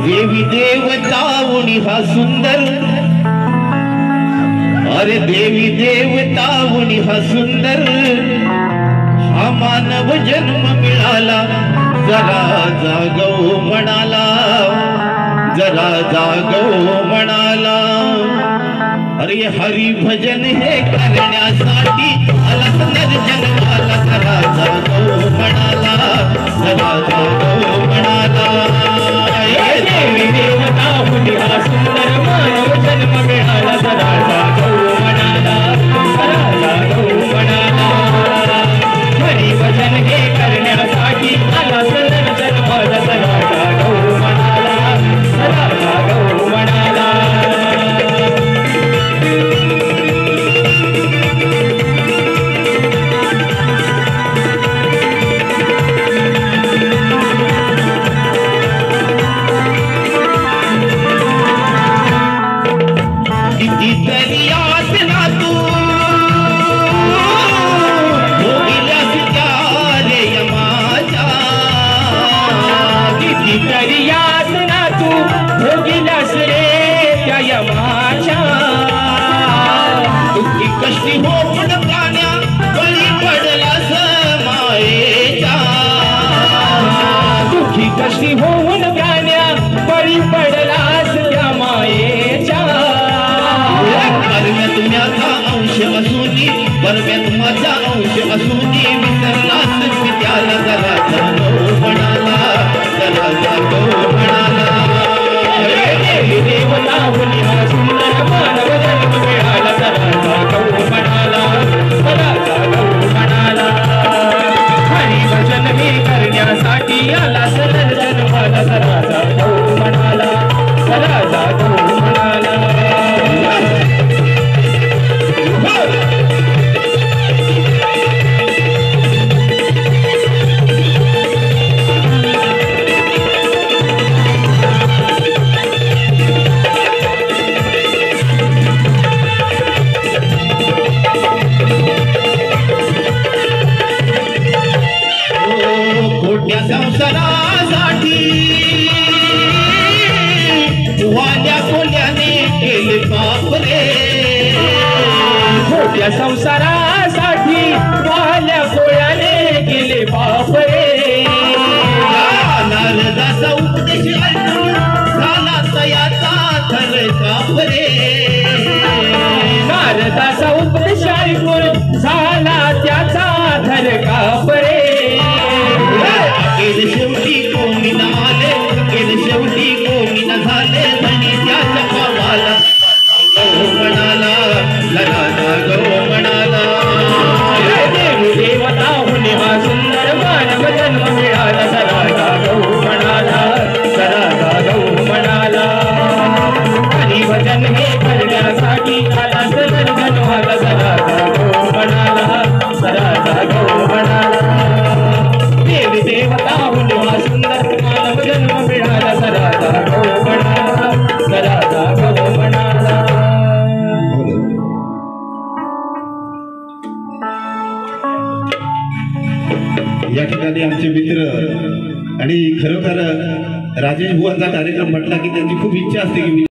देवी देवतावणी हा सुंदर, अरे देवी देवतावणी हा सुंदर, हा मानव जन्म मिळाला, जरा जागो म्हणाला, जरा जागो म्हणाला। अरे हरी भजन हे करण्यासाठी आला नर जन्माला, जरा जागो म्हणाला, जरा जागो म्हणाला। देवी देवतावणी हा सुंदर, मानव जन्म मिळाला, जरा जागो म्हणाला, जरा जागो म्हणाला। हरी भजन हे करण्यासाठी आला नर जन्माला, जरा जागो म्हणाला, जरा जागो म्हणाला। कितीतरी यातना तू भोगल्यास त्या रे यमाच्या, कितीतरी यातना तू भोगल्यास रे त्या यमाच्या। दुःखी कष्टी हो पण प्राण्या बळी पडलास मायेच्या, दुःखी कष्टी होऊन प्राण्या बळी पडलास त्या मायेच्या। परम्यात माझा अंश असूनी, परम्यात माझा अंश असूनी, विसरलास पित्याला, जरा जागो म्हणाला, जरा जागो म्हणाला। देवी देवतावणी हा सुंदर, मानव जन्म मिळाला, जरा जागो म्हणाला, जरा जागो म्हणाला। हरी भजन हे करण्यासाठी आला नर जन्माला, जरा जागो म्हणाला, जरा जागो म्हणाला। खोट्या संसारासाठी वाल्या कोल्याने केले पाप रे, खोट्या संसारासाठी वाल्या कोळ्याने केले बाप रे। नारदाचा उपदेश ऐकून झाला तयाचा थर काप रे, नारदाचा उपदेश ऐकून झाला त्याचा धर काप रे। अखेर शेवटी कोणी न आले, अखेर शेवटी कोणी न झाले, धनी त्याच्या पावाला जागो म्हणाला, जरा जागो म्हणाला। देवी देवतावणी हा सुंदर, मानव जन्म मिळाला, जरा जागो म्हणाला, जरा जागो म्हणाला। हरी भजन हे करण्यासाठी आला नर जन्माला, जरा जागो म्हणाला, जरा जागो म्हणाला। देवी देवतावणी हा सुंदर, मानव जन्म मिळाला, जरा जागो म्हणाला, जरा जागो म्हणाला। या ठिकाणी आमचे मित्र आणि खरोखर राजेश बुवांचा कार्यक्रम म्हटला की त्यांची खूप इच्छा असते की